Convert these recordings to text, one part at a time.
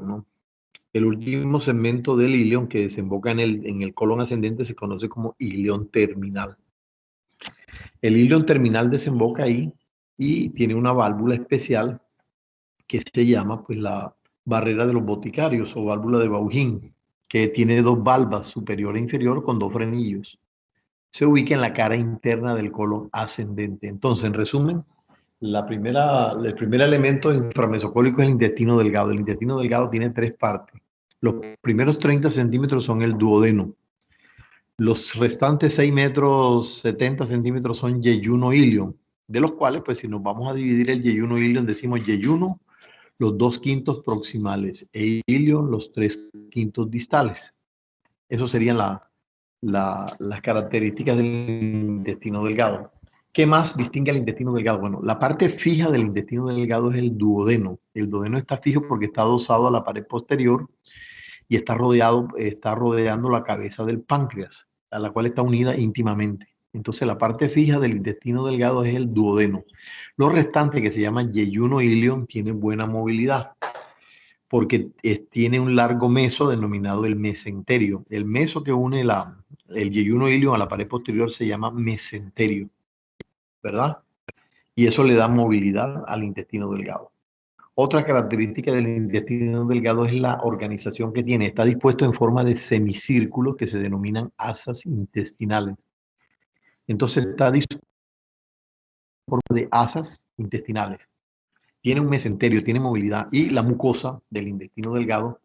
¿no? El último segmento del ilion que desemboca en el colon ascendente se conoce como ilion terminal. El ilion terminal desemboca ahí y tiene una válvula especial que se llama pues la barrera de los boticarios o válvula de Bauhin, que tiene dos valvas, superior e inferior, con dos frenillos. Se ubica en la cara interna del colon ascendente. Entonces, en resumen, el primer elemento inframesocólico es el intestino delgado. El intestino delgado tiene tres partes. Los primeros 30 centímetros son el duodeno. Los restantes 6 metros 70 centímetros son yeyuno ilion, de los cuales, pues si nos vamos a dividir el yeyuno ilion, decimos yeyuno los 2/5 proximales e ilion los 3/5 distales. Eso serían las características del intestino delgado. ¿Qué más distingue al intestino delgado? Bueno, la parte fija del intestino delgado es el duodeno. El duodeno está fijo porque está adosado a la pared posterior y está rodeando la cabeza del páncreas, a la cual está unida íntimamente. Entonces, la parte fija del intestino delgado es el duodeno. Los restantes, que se llaman yeyuno ilion, tienen buena movilidad porque tiene un largo meso denominado el mesenterio. El meso que une el yeyuno ilion a la pared posterior se llama mesenterio, ¿verdad? Y eso le da movilidad al intestino delgado. Otra característica del intestino delgado es la organización que tiene. Está dispuesto en forma de semicírculos que se denominan asas intestinales. Entonces está dispuesto en forma de asas intestinales. Tiene un mesenterio, tiene movilidad y la mucosa del intestino delgado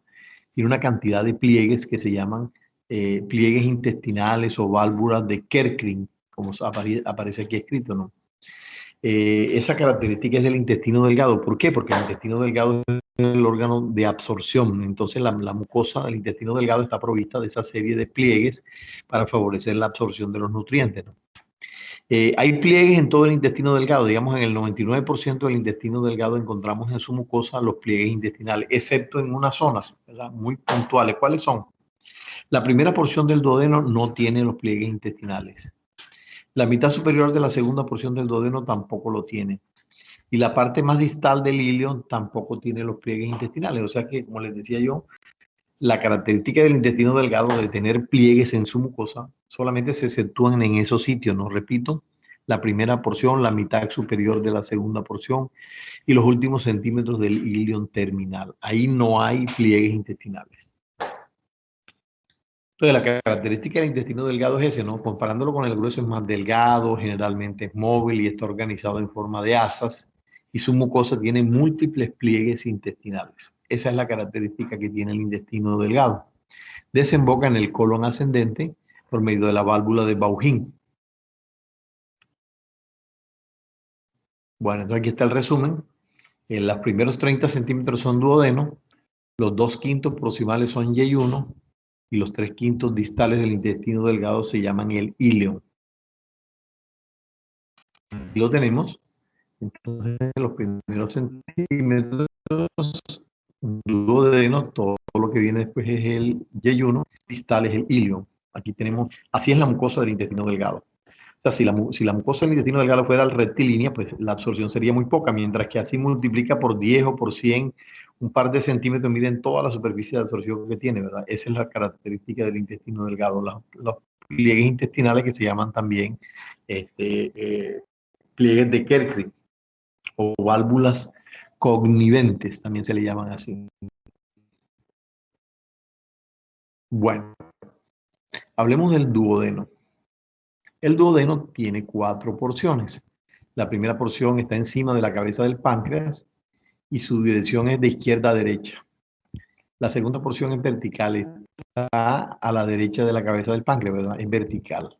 tiene una cantidad de pliegues que se llaman pliegues intestinales o válvulas de Kerkring, como aparece aquí escrito, ¿no? Esa característica es del intestino delgado. ¿Por qué? Porque el intestino delgado es el órgano de absorción. Entonces la mucosa del intestino delgado está provista de esa serie de pliegues para favorecer la absorción de los nutrientes, ¿no? Hay pliegues en todo el intestino delgado, digamos en el 99% del intestino delgado encontramos en su mucosa los pliegues intestinales, excepto en unas zonas, ¿verdad?, muy puntuales. ¿Cuáles son? La primera porción del duodeno no tiene los pliegues intestinales. La mitad superior de la segunda porción del duodeno tampoco lo tiene. Y la parte más distal del ilion tampoco tiene los pliegues intestinales. O sea que, como les decía yo, la característica del intestino delgado de tener pliegues en su mucosa solamente se sitúan en esos sitios, no repito, la primera porción, la mitad superior de la segunda porción y los últimos centímetros del ilion terminal. Ahí no hay pliegues intestinales. Entonces, la característica del intestino delgado es ese, ¿no? Comparándolo con el grueso, es más delgado, generalmente es móvil y está organizado en forma de asas, y su mucosa tiene múltiples pliegues intestinales. Esa es la característica que tiene el intestino delgado. Desemboca en el colon ascendente por medio de la válvula de Bauhin. Bueno, entonces aquí está el resumen. Los primeros 30 centímetros son duodeno, los 2/5 proximales son yeyuno y los 3/5 distales del intestino delgado se llaman el ilion. Aquí lo tenemos. Entonces, los primeros centímetros duodeno, todo lo que viene después es el yeyuno, distal es el ilion. Aquí tenemos, así es la mucosa del intestino delgado. O sea, si la mucosa del intestino delgado fuera rectilínea, pues la absorción sería muy poca, mientras que así multiplica por 10 o por 100, un par de centímetros, miren toda la superficie de absorción que tiene, ¿verdad? Esa es la característica del intestino delgado. Los pliegues intestinales que se llaman también pliegues de Kerkring o válvulas conniventes, también se le llaman así. Bueno, hablemos del duodeno. El duodeno tiene 4 porciones. La primera porción está encima de la cabeza del páncreas y su dirección es de izquierda a derecha. La segunda porción es vertical, está a la derecha de la cabeza del páncreas, ¿verdad? Es vertical.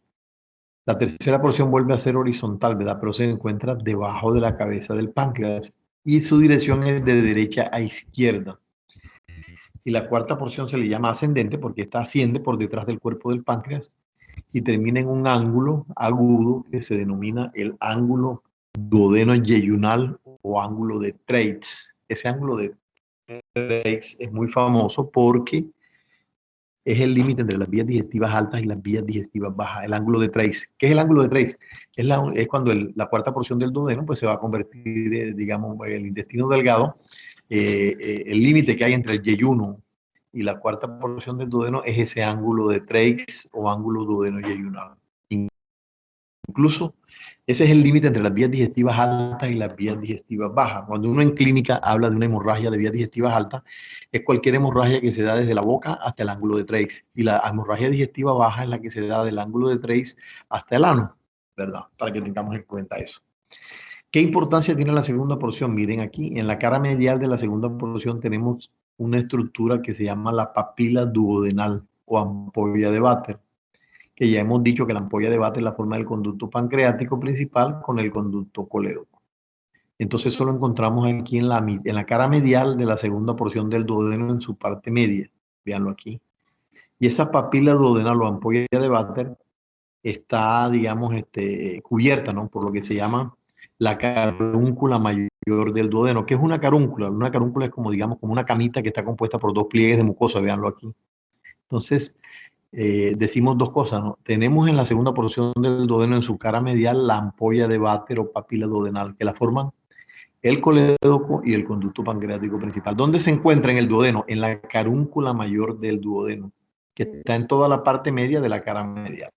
La tercera porción vuelve a ser horizontal, ¿verdad? Pero se encuentra debajo de la cabeza del páncreas y su dirección es de derecha a izquierda. Y la cuarta porción se le llama ascendente porque esta asciende por detrás del cuerpo del páncreas y termina en un ángulo agudo que se denomina el ángulo duodeno-yeyunal o ángulo de Treitz. Ese ángulo de Treitz es muy famoso porque es el límite entre las vías digestivas altas y las vías digestivas bajas, el ángulo de Treitz. ¿Qué es el ángulo de Treitz? Es cuando la cuarta porción del duodeno pues, se va a convertir, digamos, el intestino delgado el límite que hay entre el yeyuno y la cuarta porción del duodeno es ese ángulo de Treix o ángulo duodeno-yeyunal. Incluso ese es el límite entre las vías digestivas altas y las vías digestivas bajas. Cuando uno en clínica habla de una hemorragia de vías digestivas altas, es cualquier hemorragia que se da desde la boca hasta el ángulo de Treix. Y la hemorragia digestiva baja es la que se da del ángulo de Treix hasta el ano, ¿verdad? Para que tengamos en cuenta eso. ¿Qué importancia tiene la segunda porción? Miren aquí, en la cara medial de la segunda porción tenemos una estructura que se llama la papila duodenal o ampolla de Vater, que ya hemos dicho que la ampolla de Vater es la forma del conducto pancreático principal con el conducto colédoco. Entonces eso lo encontramos aquí en la cara medial de la segunda porción del duodeno en su parte media. Véanlo aquí. Y esa papila duodenal o ampolla de Vater está, digamos, cubierta, ¿no? Por lo que se llama la carúncula mayor del duodeno. ¿Qué es una carúncula? Una carúncula es como, digamos, como una camita que está compuesta por dos pliegues de mucosa, véanlo aquí. Entonces, decimos dos cosas, ¿no? Tenemos en la segunda porción del duodeno en su cara medial la ampolla de Vater o papila duodenal, que la forman el colédoco y el conducto pancreático principal. ¿Dónde se encuentra en el duodeno? En la carúncula mayor del duodeno, que está en toda la parte media de la cara medial.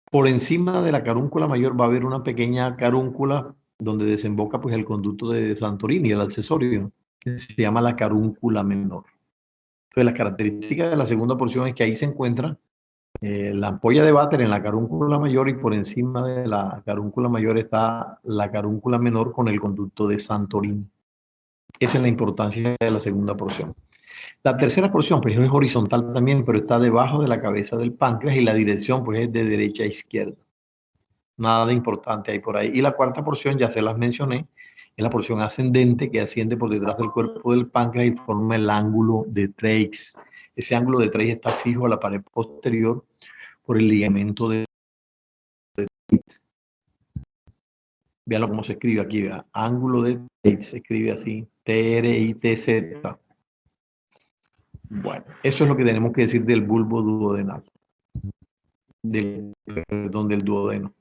Por encima de la carúncula mayor va a haber una pequeña carúncula donde desemboca pues, el conducto de Santorini, el accesorio, que se llama la carúncula menor. Entonces, las características de la segunda porción es que ahí se encuentra la ampolla de Vater en la carúncula mayor y por encima de la carúncula mayor está la carúncula menor con el conducto de Santorini. Esa es la importancia de la segunda porción. La tercera porción pues, es horizontal también, pero está debajo de la cabeza del páncreas y la dirección pues, es de derecha a izquierda. Nada de importante hay por ahí. Y la cuarta porción, ya se las mencioné, es la porción ascendente que asciende por detrás del cuerpo del páncreas y forma el ángulo de Treix. Ese ángulo de Treix está fijo a la pared posterior por el ligamento de Treix. Véanlo cómo se escribe aquí, vea. Ángulo de Treix, se escribe así, T-R-I-T-Z. Bueno, eso es lo que tenemos que decir del bulbo duodenal, del duodeno.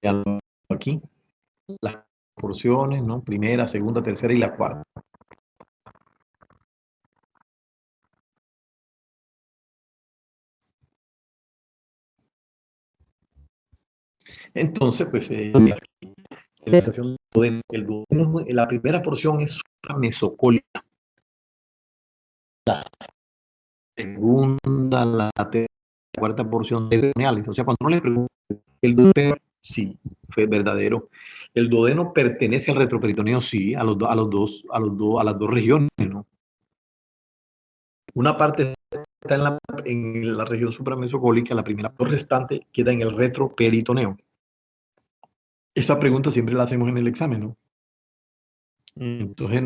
Véanlo aquí, las porciones, ¿no? Primera, segunda, tercera y la cuarta. Entonces, pues, el duodeno, la primera porción es mesocólica, la segunda, la tercera, la cuarta porción de duodenales. O sea, cuando uno le pregunta, el duodeno, sí, fue verdadero. El duodeno pertenece al retroperitoneo, sí, a las dos regiones, ¿no? Una parte está en la región supramesocólica, la primera parte restante queda en el retroperitoneo. Esa pregunta siempre la hacemos en el examen, ¿no? Entonces,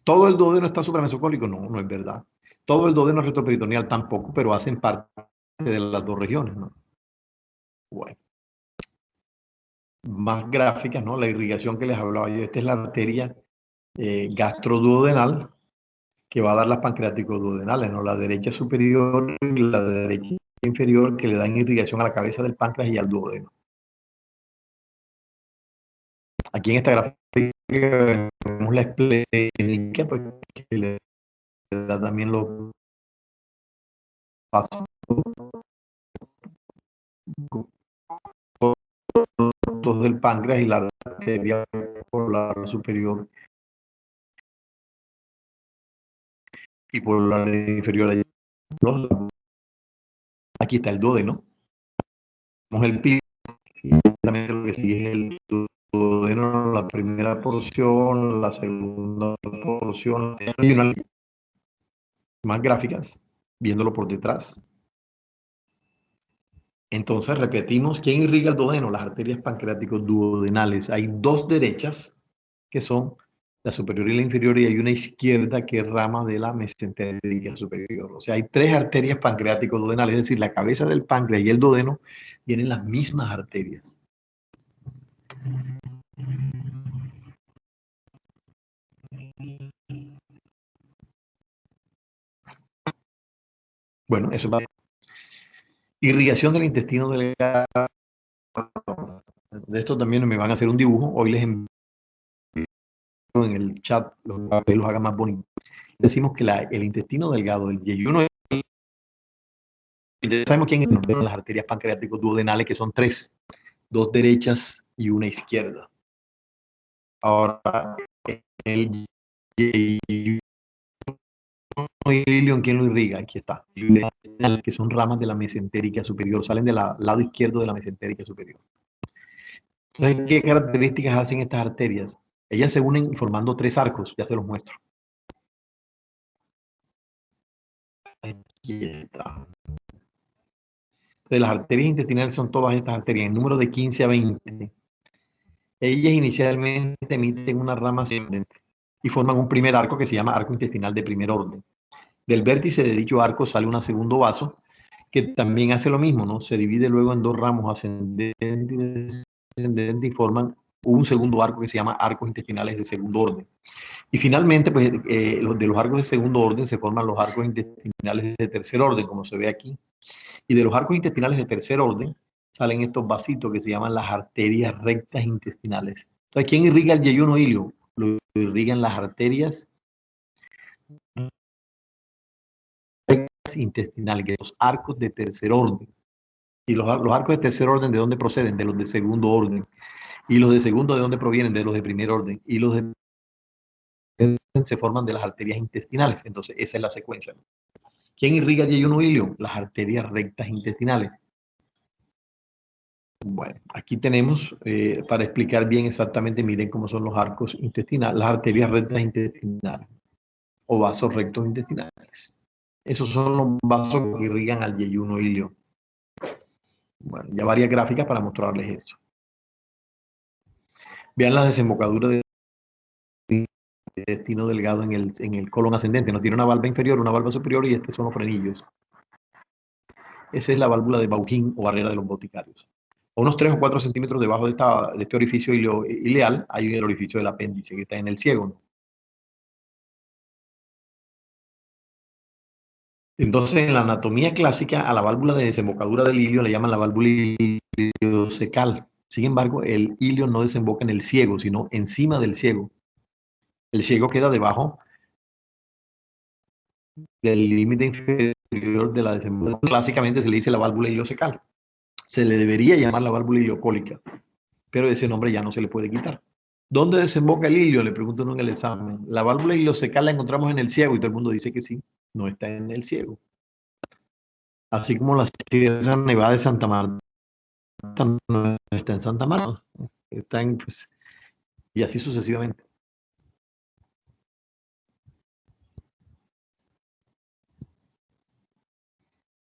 ¿todo el duodeno está supramesocólico? No, no es verdad. Todo el duodeno es retroperitoneal tampoco, pero hacen parte de las dos regiones, ¿no? Bueno, más gráficas, ¿no? La irrigación que les hablaba yo, esta es la arteria gastroduodenal que va a dar las pancreáticos duodenales, ¿no? La derecha superior y la derecha inferior que le dan irrigación a la cabeza del páncreas y al duodeno. Aquí en esta gráfica vemos la esplénica, pues, que le da también los pasos del páncreas y la arteria polar superior y polar inferior. Aquí está el duodeno. Vemos el piso. También lo que sigue es el duodeno, la primera porción, la segunda porción. Y una más gráficas, viéndolo por detrás. Entonces repetimos, ¿quién irriga el duodeno? Las arterias pancreáticos duodenales. Hay dos derechas que son la superior y la inferior y hay una izquierda que es rama de la mesentería superior. O sea, hay tres arterias pancreáticos duodenales, es decir, la cabeza del páncreas y el duodeno tienen las mismas arterias. Bueno, eso es irrigación del intestino delgado. de esto también me van a hacer un dibujo. Hoy les envío en el chat los que los haga más bonitos. Decimos que el intestino delgado, el yeyuno, ya sabemos quién es, las arterias pancreáticos duodenales, que son tres, dos derechas y una izquierda. Ahora, el yeyuno ilion, ¿quién lo irriga? Aquí está. Que son ramas de la mesentérica superior, salen del lado izquierdo de la mesentérica superior. Entonces, ¿qué características hacen estas arterias? Ellas se unen formando tres arcos, ya se los muestro. Aquí está. Entonces, las arterias intestinales son todas estas arterias, en número de 15 a 20. Ellas inicialmente emiten una rama ascendente y forman un primer arco que se llama arco intestinal de primer orden. Del vértice de dicho arco sale un segundo vaso que también hace lo mismo, ¿no? Se divide luego en dos ramos ascendentes y forman un segundo arco que se llama arcos intestinales de segundo orden. Y finalmente, pues, de los arcos de segundo orden se forman los arcos intestinales de tercer orden, como se ve aquí. Y de los arcos intestinales de tercer orden salen estos vasitos que se llaman las arterias rectas intestinales. Entonces, ¿quién irriga el yeyuno ilio? Lo irrigan las arterias rectas intestinales, que son los arcos de tercer orden. Y los arcos de tercer orden, ¿de dónde proceden? De los de segundo orden. Y los de segundo, ¿de dónde provienen? De los de primer orden. Y los de se forman de las arterias intestinales. Entonces, esa es la secuencia. ¿Quién irriga el yeyuno ilio? Las arterias rectas intestinales. Bueno, aquí tenemos, para explicar bien exactamente, miren cómo son los arcos intestinales, las arterias rectas intestinales o vasos rectos intestinales. Esos son los vasos que irrigan al yeyuno ilio. Bueno, ya varias gráficas para mostrarles esto. Vean la desembocadura del intestino delgado en el colon ascendente. No tiene una valva inferior, una valva superior y estos son los frenillos. Esa es la válvula de Bauquín o barrera de los boticarios. A unos 3 o 4 centímetros debajo de este orificio ileal hay el orificio del apéndice que está en el ciego, ¿no? Entonces, en la anatomía clásica, a la válvula de desembocadura del ilio le llaman la válvula iliocecal. Sin embargo, el ilio no desemboca en el ciego, sino encima del ciego. El ciego queda debajo del límite inferior de la desembocadura. Clásicamente se le dice la válvula iliocecal. Se le debería llamar la válvula iliocólica, pero ese nombre ya no se le puede quitar. ¿Dónde desemboca el ilio? Le pregunto uno en el examen. La válvula iliocecal la encontramos en el ciego y todo el mundo dice que sí, no está en el ciego. Así como la Sierra Nevada de Santa Marta no está en Santa Marta, está en, pues, y así sucesivamente.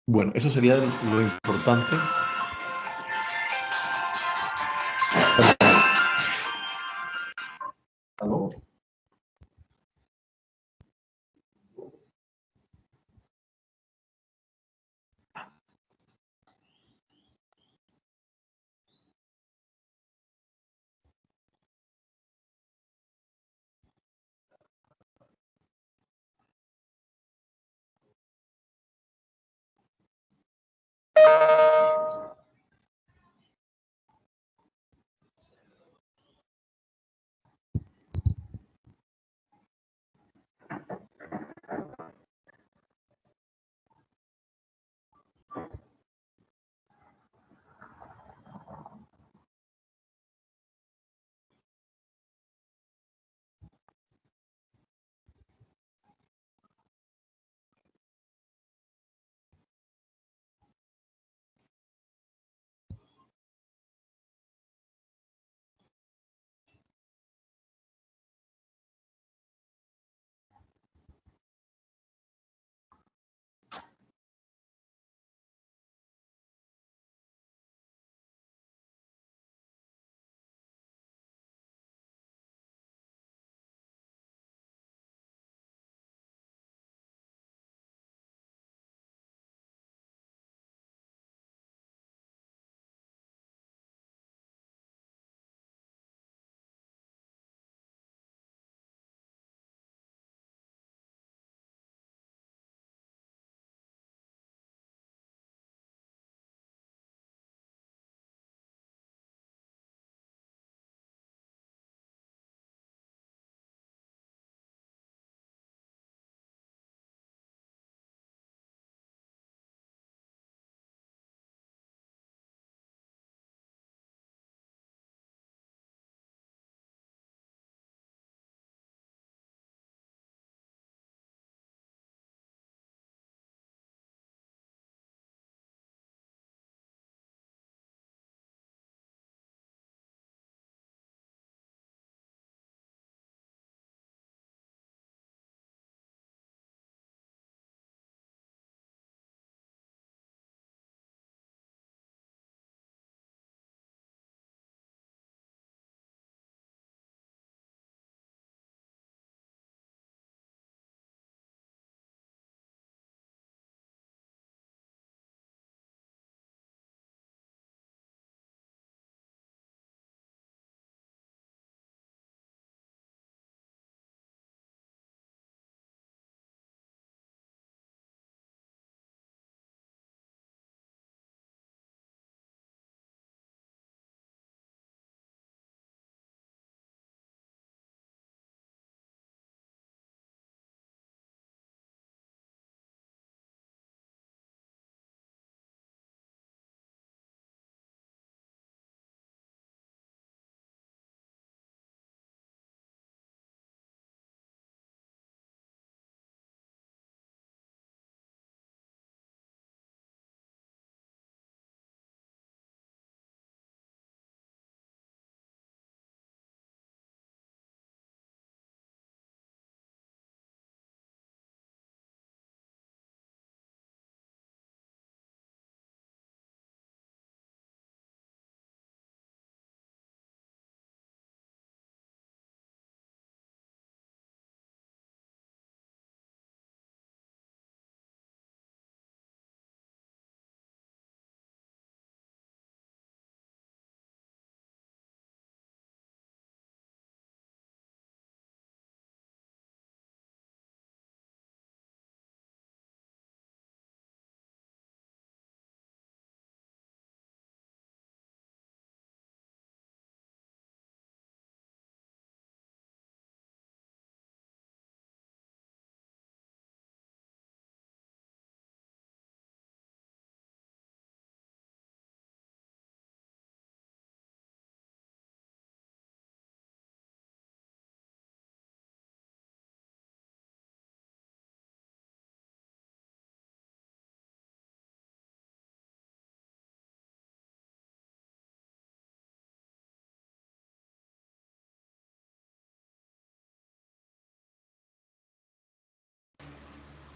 Bueno, eso sería lo importante. ¿Aló?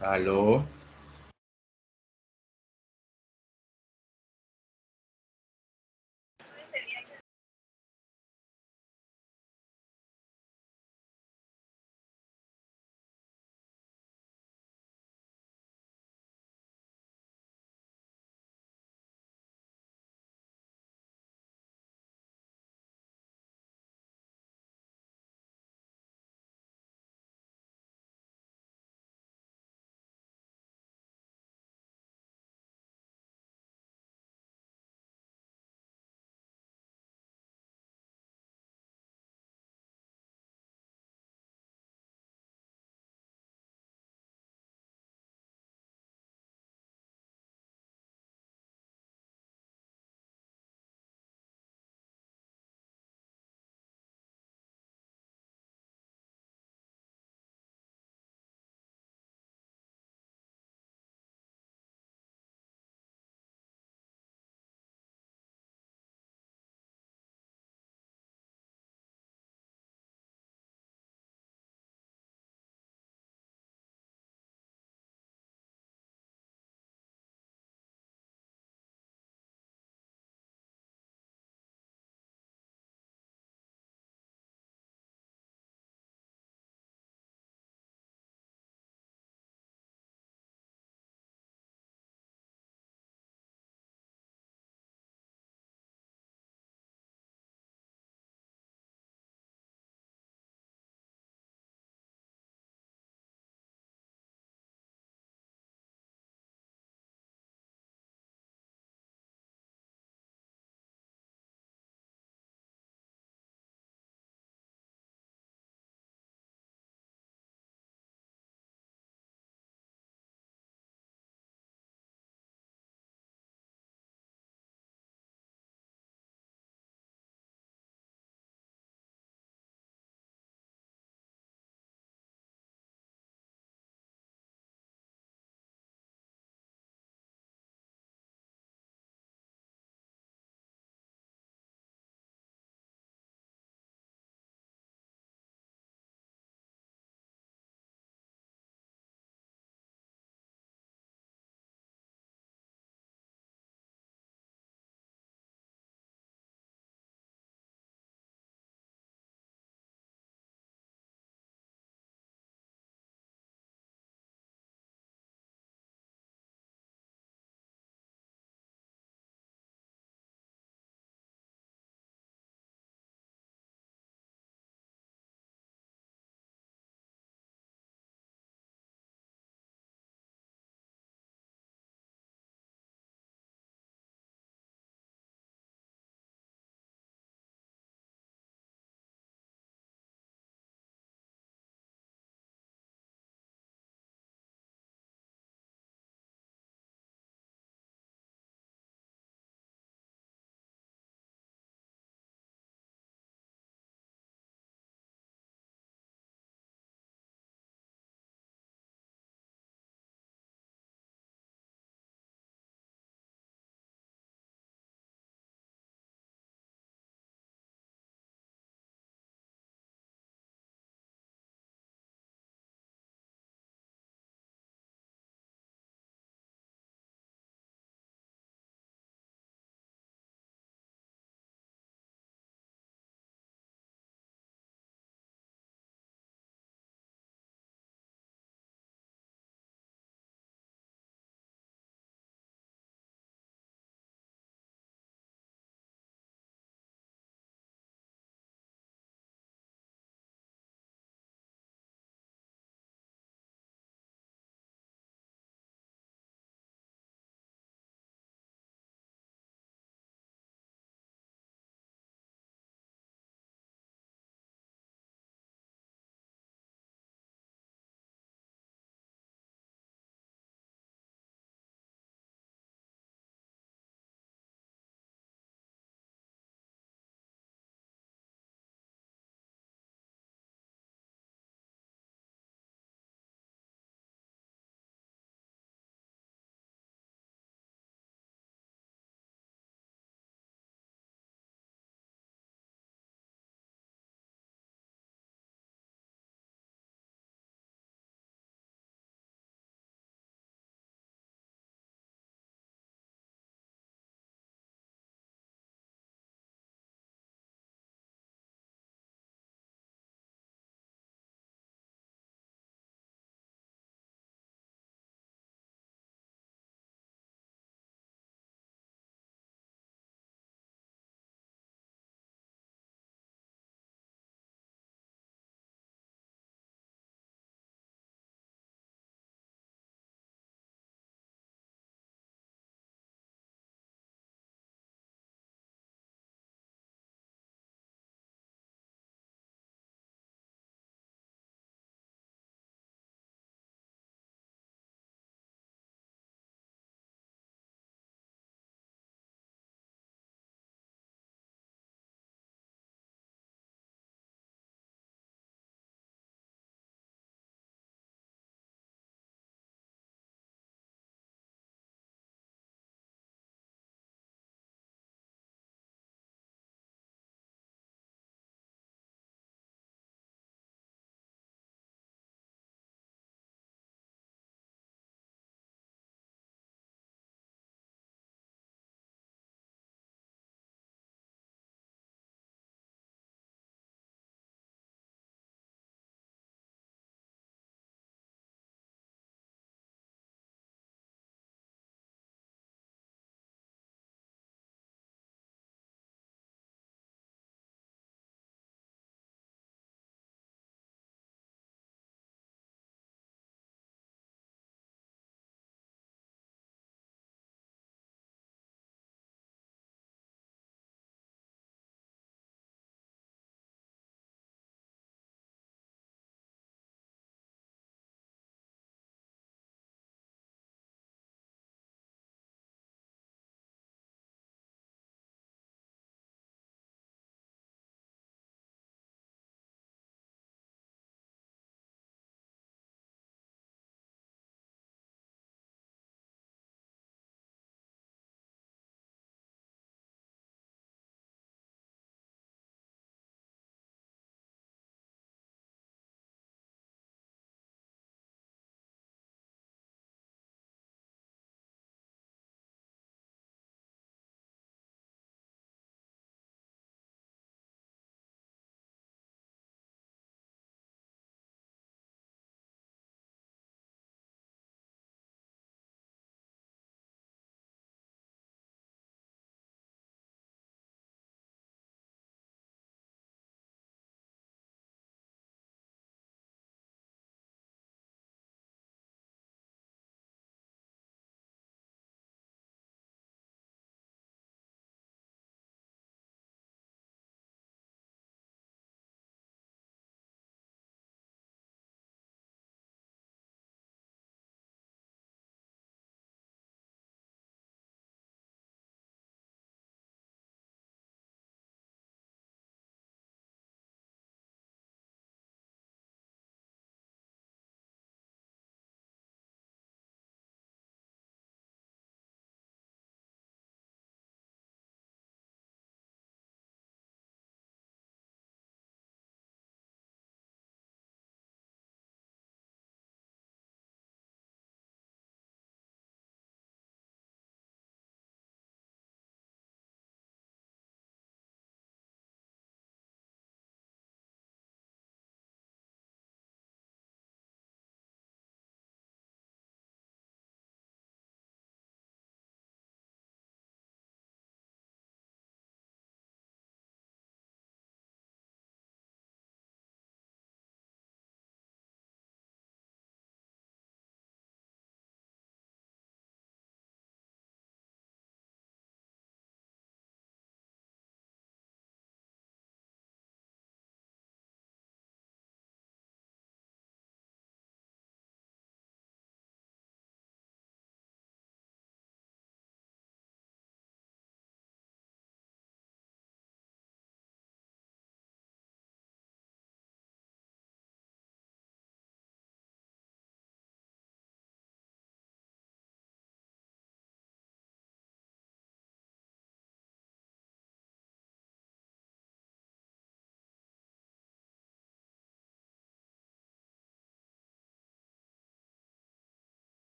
Aló.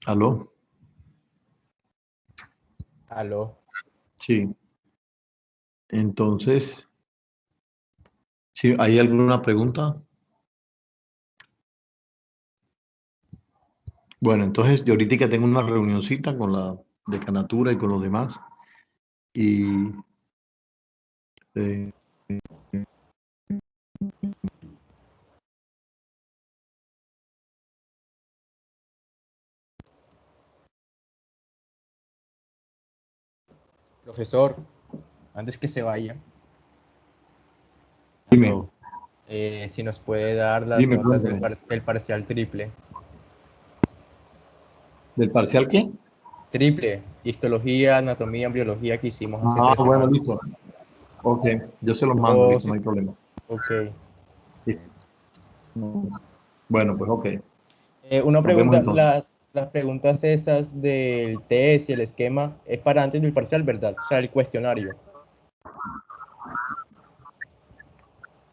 ¿Aló? Aló. Sí. Entonces, ¿sí, ¿hay alguna pregunta? Bueno, entonces yo ahorita que tengo una reunioncita con la decanatura y con los demás. Y eh, Profesor, antes que se vaya, dime, aló, si nos puede dar las dime, notas cuéntame. del parcial triple. ¿Del parcial qué? Triple, histología, anatomía, embriología que hicimos hace Ah, 3 bueno, semanas. listo. Ok, yo se los mando, Oh, listo, sí, no hay problema. ok. Listo. Bueno, pues ok. Una Nos vemos pregunta, entonces. las preguntas esas del test y el esquema es para antes del parcial, ¿verdad? O sea, el cuestionario.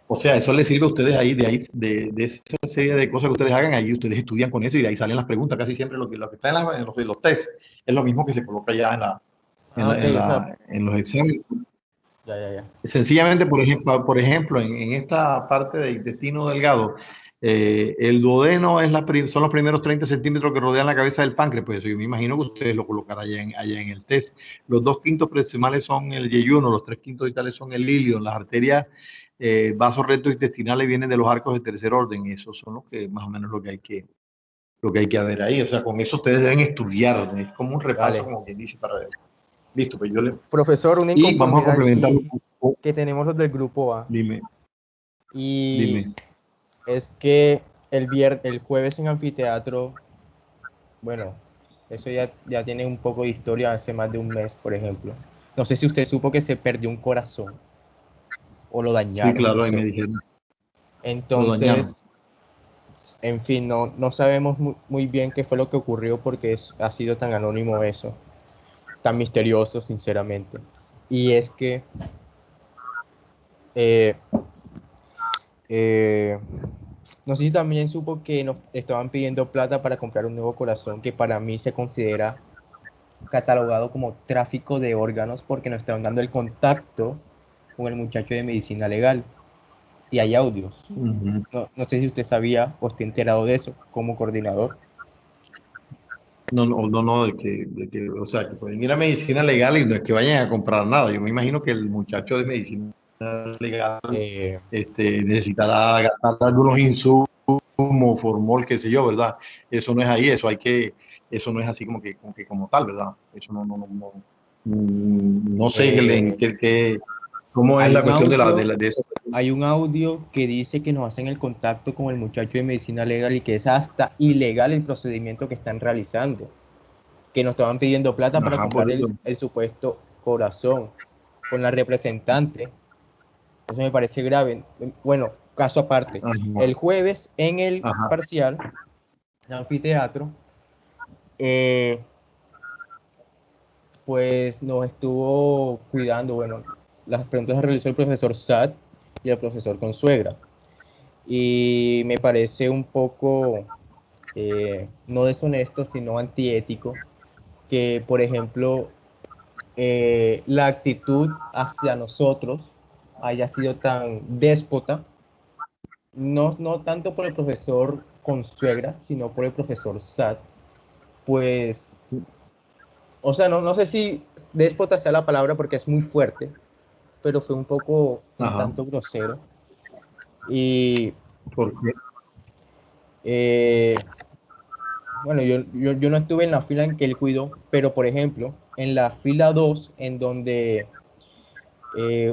O sea, eso les sirve a ustedes ahí, de esa serie de cosas que ustedes hagan, ahí ustedes estudian con eso y de ahí salen las preguntas. Casi siempre lo que está en los test es lo mismo que se coloca ya Ah, ok, o sea, en los exámenes. ya, ya, ya. Sencillamente, por ejemplo en esta parte de intestino delgado, el duodeno son los primeros 30 centímetros que rodean la cabeza del páncreas, pues eso yo me imagino que ustedes lo colocarán allá en el test. Los 2/5 proximales son el yeyuno, los 3/5 distales son el ilion, las arterias vasos rectos intestinales vienen de los arcos de tercer orden, y esos son los que más o menos lo que hay que ver ahí. O sea, con eso ustedes deben estudiar, es como un repaso, Vale. como quien dice, para ver. Listo, pues yo le... Profesor, una Y vamos a inconformidad complementar. aquí que tenemos los del grupo A. Dime, Y dime. es que el jueves en anfiteatro, bueno, eso ya tiene un poco de historia hace más de un mes, por ejemplo. No sé si usted supo que se perdió un corazón o lo Sí, dañaron, no claro, ahí me sé. dijeron, lo dañaron. Entonces, en fin, no sabemos muy bien qué fue lo que ocurrió porque ha sido tan anónimo eso, tan misterioso, sinceramente. Y es que eh, eh, no sé si también supo que nos estaban pidiendo plata para comprar un nuevo corazón, que para mí se considera catalogado como tráfico de órganos porque nos estaban dando el contacto con el muchacho de medicina legal y hay audios. Ujú. No sé si usted sabía o está enterado de eso como coordinador. No, no, no, no, o sea, que pueden ir a medicina legal y no es que vayan a comprar nada. Yo me imagino que el muchacho de medicina legal Eh, necesitará gastar algunos insumos, formol, qué sé yo, ¿verdad? Eso no es ahí, eso no es así como tal, ¿verdad? Eso no sé eh, cómo es hay la un cuestión audio, de esa. hay un audio que dice que nos hacen el contacto con el muchacho de medicina legal y que es hasta ilegal el procedimiento que están realizando, que nos estaban pidiendo plata para Ajá, por comprar eso. el supuesto corazón con la representante. Eso me parece grave. Bueno, caso aparte. Ajá, El jueves en el ajá. parcial, en anfiteatro, eh, pues nos estuvo cuidando, bueno, las preguntas las realizó el profesor Sad y el profesor Consuegra. Y me parece un poco, no deshonesto, sino antiético, que, por ejemplo, la actitud hacia nosotros haya sido tan déspota, no tanto por el profesor Consuegra, sino por el profesor Sad, pues, o sea, no sé si déspota sea la palabra porque es muy fuerte, pero fue un Ajá. tanto grosero. Y Porque, eh, bueno, yo no estuve en la fila en que él cuidó, pero por ejemplo, en la fila 2 en donde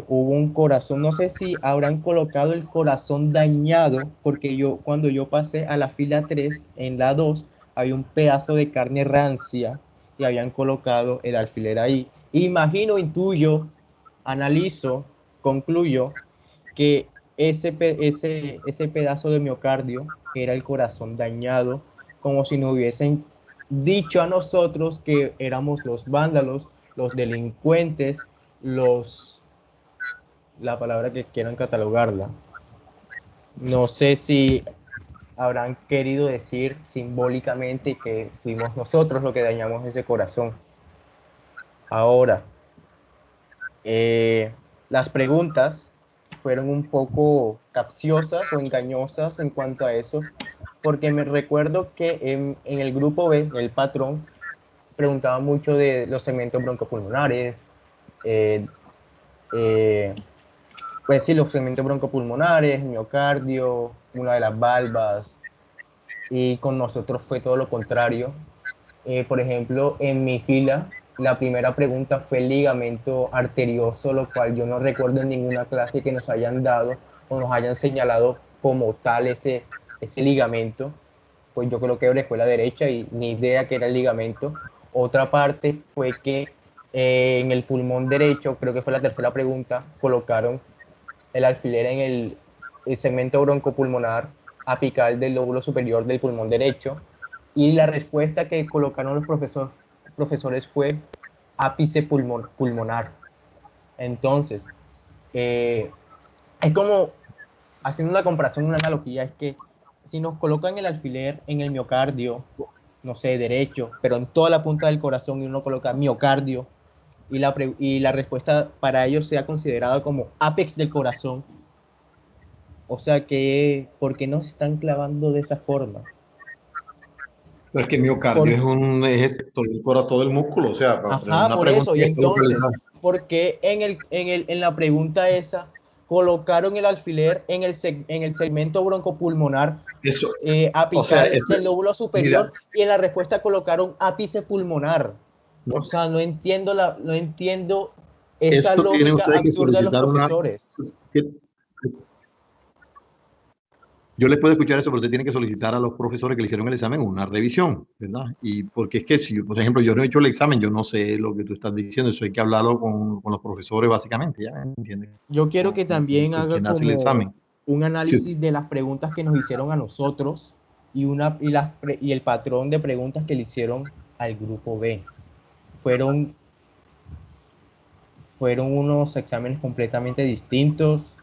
hubo un corazón, no sé si habrán colocado el corazón dañado, porque cuando yo pasé a la fila 3 en la 2 había un pedazo de carne rancia y habían colocado el alfiler ahí. Imagino, intuyo, analizo, concluyo que ese pedazo de miocardio era el corazón dañado, como si nos hubiesen dicho a nosotros que éramos los vándalos, los delincuentes, la palabra que quieran catalogarla. No sé si habrán querido decir simbólicamente que fuimos nosotros los que dañamos ese corazón. Ahora, las preguntas fueron un poco capciosas o engañosas en cuanto a eso, porque me recuerdo que en el grupo B, el patrón, preguntaba mucho de los segmentos broncopulmonares, eh, eh, pues sí, los segmentos broncopulmonares, miocardio, una de las valvas, y con nosotros fue todo lo contrario. Por ejemplo, en mi fila, la primera pregunta fue el ligamento arterioso, lo cual yo no recuerdo en ninguna clase que nos hayan dado o nos hayan señalado como tal ese ligamento. Pues yo creo que era escuela derecha y ni idea que era el ligamento. Otra parte fue que en el pulmón derecho, creo que fue la tercera pregunta, colocaron el alfiler en el segmento broncopulmonar apical del lóbulo superior del pulmón derecho, y la respuesta que colocaron los profesores fue ápice pulmonar. Entonces, es como, haciendo una comparación, una analogía, es que si nos colocan el alfiler en el miocardio, no sé, derecho, pero en toda la punta del corazón, y uno coloca miocardio, y la respuesta para ellos sea considerada como apex del corazón, o sea que, ¿por qué nos están clavando de esa forma? Pero es que miocardio Por, es un eje para todo el músculo, o sea, para ajá, una por pregunta eso. Y que está entonces, localizada. ¿por qué en la pregunta esa colocaron el alfiler en el segmento broncopulmonar Eso, o sea, apical eso, del lóbulo mira, superior, y en la respuesta colocaron ápice pulmonar? O no, sea, no entiendo esa esto tienen lógica ustedes que absurda de los solicitar una. profesores. Yo les puedo escuchar eso, pero usted tiene que solicitar a los profesores que le hicieron el examen una revisión, ¿verdad? Y porque es que si, por ejemplo, yo no he hecho el examen, yo no sé lo que tú estás diciendo, eso hay que hablarlo con los profesores básicamente, ¿ya me entiendes? Yo quiero que también Con haga quien hace el como examen. un Sí. análisis de las preguntas que nos hicieron a nosotros, y el patrón de preguntas que le hicieron al grupo B. Fueron, fueron unos exámenes completamente distintos,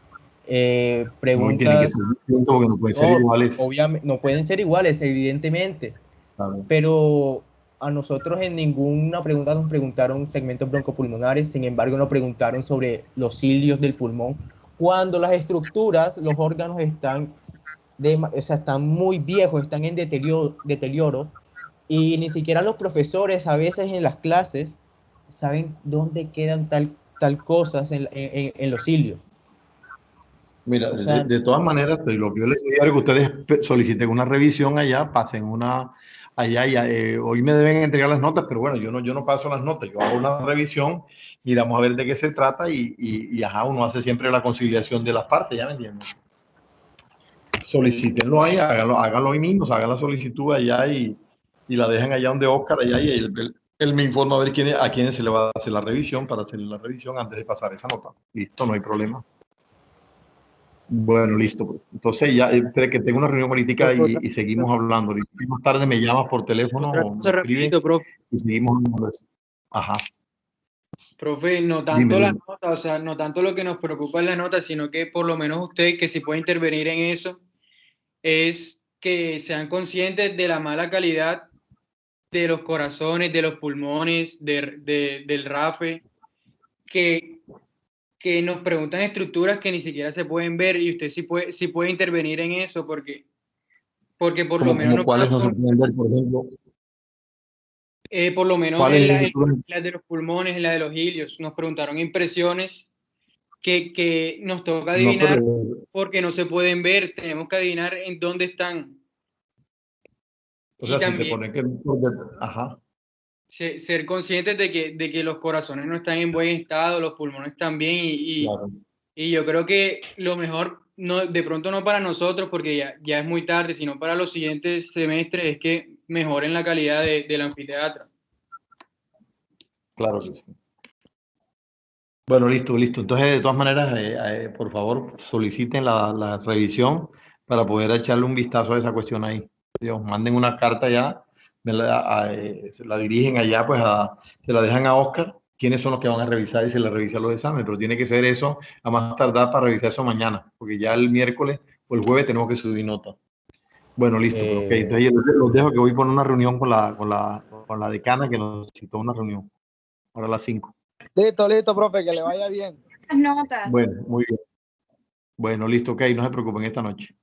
No tiene que ser preguntas, distinto porque no pueden ser no, iguales. obviamente, no pueden ser iguales, evidentemente, Claro. pero a nosotros en ninguna pregunta nos preguntaron segmentos broncopulmonares. Sin embargo, nos preguntaron sobre los cilios del pulmón, cuando las estructuras, los órganos o sea, están muy viejos, están en deterioro, y ni siquiera los profesores a veces en las clases saben dónde quedan tal cosas en los cilios. Mira, O sea, de todas maneras, pues, lo que yo les sugiero es que ustedes soliciten una revisión allá, pasen una allá, hoy me deben entregar las notas, pero bueno, yo no paso las notas, yo hago una revisión y vamos a ver de qué se trata y ajá, uno hace siempre la conciliación de las partes, ¿ya me entienden? Solicítenlo ahí, háganlo hoy mismo, hagan la solicitud allá y la dejan allá donde Oscar, allá y él me informa a ver a quiénes se le va a hacer la revisión para hacer la revisión antes de pasar esa nota. Listo, no hay problema. Bueno, listo, pues. Entonces ya, espere que tengo una reunión política y seguimos hablando. Ahorita más tarde me llamas por teléfono Otra o me cosa escribes rapidito, profe. y seguimos hablando de eso. Ajá, Profe, no dime, tanto la dime. nota, o sea, no tanto lo que nos preocupa es la nota, sino que por lo menos usted, que si puede intervenir en eso, es que sean conscientes de la mala calidad de los corazones, de los pulmones, del RAFE, que, que nos preguntan estructuras que ni siquiera se pueden ver, y usted sí puede intervenir en eso, porque por lo menos Como nos van cuáles a no se preguntar, pueden ver, por ejemplo, por lo menos cuáles en estructuras. la de los pulmones, en la de los ilios, nos preguntaron impresiones que nos toca No, pero, adivinar porque no se pueden ver, tenemos que adivinar en dónde están. o Y sea, si te también ponen que, ajá, ser conscientes de que los corazones no están en buen estado, los pulmones también, claro. y yo creo que lo mejor, no, de pronto no para nosotros, porque ya es muy tarde, sino para los siguientes semestres, es que mejoren la calidad del anfiteatro. Claro que sí. Bueno, listo, listo. Entonces, de todas maneras, por favor, soliciten la revisión para poder echarle un vistazo a esa cuestión ahí. Dios, manden una carta ya, se la dirigen allá, pues se la dejan a Oscar, quiénes son los que van a revisar y se le revisan los exámenes, pero tiene que ser eso a más tardar para revisar eso mañana, porque ya el miércoles o el jueves tenemos que subir nota. Bueno, listo, pero ok. Entonces los dejo que voy a poner una reunión con la decana que nos citó una reunión. Ahora a las 5. Listo, profe, que le vaya bien. Notas. Bueno, muy bien. Bueno, listo, ok, no se preocupen esta noche.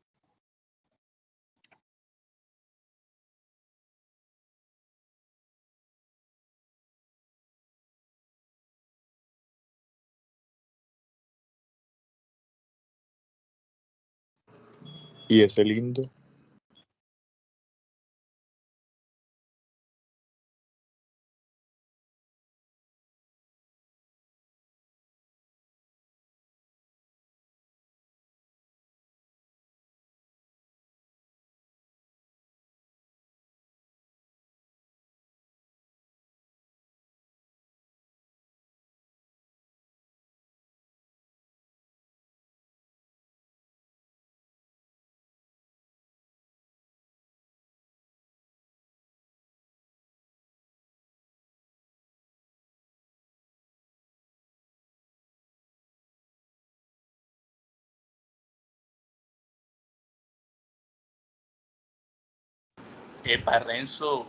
Y ese lindo. Epa, Renzo,